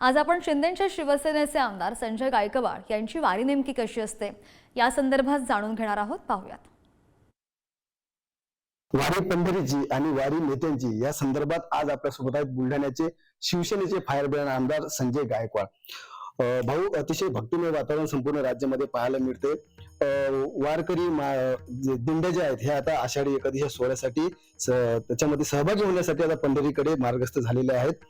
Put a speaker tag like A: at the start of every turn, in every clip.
A: आज आपण शिंदेच्या शिवसेनेचे आमदार संजय गायकवाड यांची वारी नेमकी कशी असते या संदर्भात जाणून घेणार आहोत। पाहूयात।
B: वारी पंढरीची आणि वारी नेत्यांची या संदर्भात आज आपल्यासोबत आहेत बुलढाण्याचे शिवसेनेचे फायर ब्रँड आमदार संजय गायकवाड। भाऊ, अतिशय भक्तिमय वातावरण संपूर्ण राज्यामध्ये पाहायला मिळते। वारकरी दिंड्या ज्या आहेत हे आता आषाढी एकादशी सोहळ्यासाठी त्याच्यामध्ये सहभागी होण्यासाठी आता पंढरीकडे मार्गस्थ झालेले आहेत।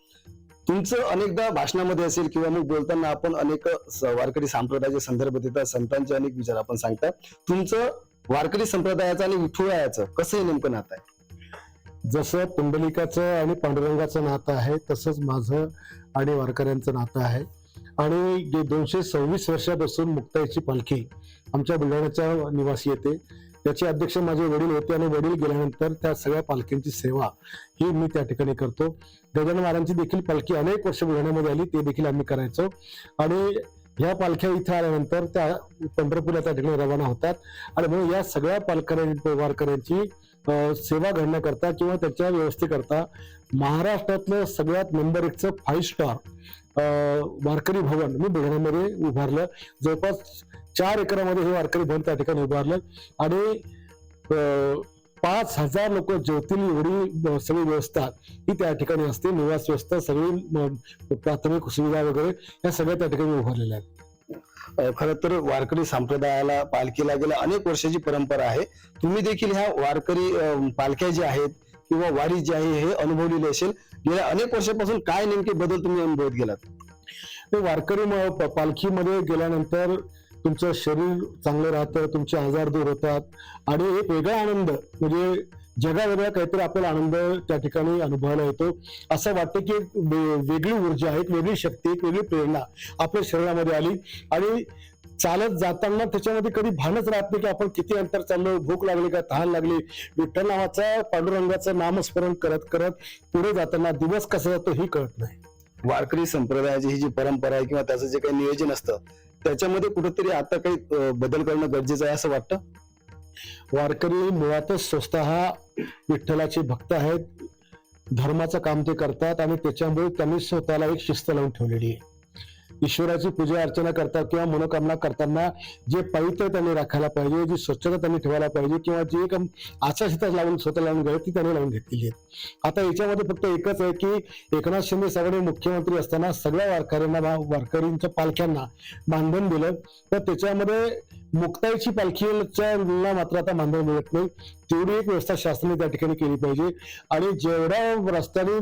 B: तुमचं अनेकदा भाषणामध्ये असेल किंवा मग बोलताना आपण अनेक वारकरी संप्रदायाचे संदर्भ देतात, संतांचे अनेक विचार आपण सांगता। तुमचं वारकरी संप्रदायाचं आणि विठुरायाचं कसं हे नेमकं नातं आहे?
C: जसं पुंडलिकाचं आणि पांडुरंगाचं नातं आहे तसंच माझं आणि वारकऱ्यांचं नातं आहे। आणि 226 वर्षापासून मुक्ताईची पालखी आमच्या बुलढाण्याच्या निवासी येते। त्याचे अध्यक्ष माझे वडील होते आणि वडील गेल्यानंतर त्या सगळ्या पालखींची सेवा ही मी त्या ठिकाणी करतो। गजानन महाराजांची देखील पालखी अनेक वर्ष बुलढाण्यामध्ये आली, ते देखील आम्ही करायचो। आणि ह्या पालख्या इथे आल्यानंतर त्या पंढरपूरला त्या ठिकाणी रवाना होतात। आणि म्हणून या सगळ्या वारकऱ्यांची सेवा घडण्याकरता किंवा त्याच्या व्यवस्थेकरता महाराष्ट्रातलं सगळ्यात नंबर 1चं 5 स्टार वारकरी भवन मी बुलढाण्यामध्ये उभारलं। जवळपास 4 एकरामध्ये हे वारकरी भवन त्या ठिकाणी उभारलं आणि 5000 लोक जेवतील एवढी सगळी व्यवस्था ही त्या ठिकाणी असते। निवास व्यवस्था, सगळी प्राथमिक सुविधा वगैरे या सगळ्या त्या ठिकाणी उभारलेल्या आहेत।
B: खरं तर वारकरी संप्रदायाला पालखीला गेल्या अनेक वर्षाची परंपरा आहे। तुम्ही देखील ह्या वारकरी पालख्या ज्या आहेत किंवा वारी जी आहे हे अनुभवलेली असेल। गेल्या अनेक वर्षापासून काय नेमके बदल तुम्ही अनुभवत गेलात?
C: वारकरी पालखीमध्ये गेल्यानंतर तुमचं शरीर चांगलं राहतं, तुमचे आजार दूर होतात आणि एक वेगळा आनंद म्हणजे जगावेगळा काहीतरी आपल्याला आनंद त्या ठिकाणी अनुभवायला येतो। असं वाटतं की एक वेगळी ऊर्जा, एक वेगळी शक्ती, एक वेगळी प्रेरणा आपल्या शरीरामध्ये आली। आणि चालत जाताना त्याच्यामध्ये कधी भानच राहत नाही की आपण किती अंतर चाललो, भूक लागली का, तहान लागली। विठ्ठल नावाचा पांडुरंगाचं नामस्मरण करत करत पुढे जाताना दिवस कसा जातो ही कळत नाही।
B: वारकरी संप्रदायाची ही जी परंपरा आहे किंवा त्याचं जे काही नियोजन असतं त्याच्यामध्ये कुठेतरी आता काही बदल करणं गरजेचं आहे असं वाटतं?
C: वारकरी मुळातच स्वतः विठ्ठलाचे भक्त आहेत, धर्माचं काम ते करतात आणि त्याच्यामुळे त्यांनी स्वतःला एक शिस्त लावून ठेवलेली आहे। ईश्वराची पूजा अर्चना करतात किंवा मनोकामना करताना जे पवित्र त्यांनी राखायला पाहिजे, जी स्वच्छता त्यांनी ठेवायला पाहिजे किंवा जी एक आचारसंहिता लावून स्वतः लावून घ्यावी ती त्यांनी लावून घेतलेली आहे। आता याच्यामध्ये फक्त एकच आहे की एकनाथ शिंदे साहेबांनी मुख्यमंत्री असताना सगळ्या वारकऱ्यांच्या पालख्यांना मानधन दिलं, तर त्याच्यामध्ये मुक्ताईची पालखीच्या मात्र आता मानधन मिळत नाही। तेवढी एक व्यवस्था शासनाने त्या ठिकाणी केली पाहिजे। आणि जेवढ्या रस्त्याने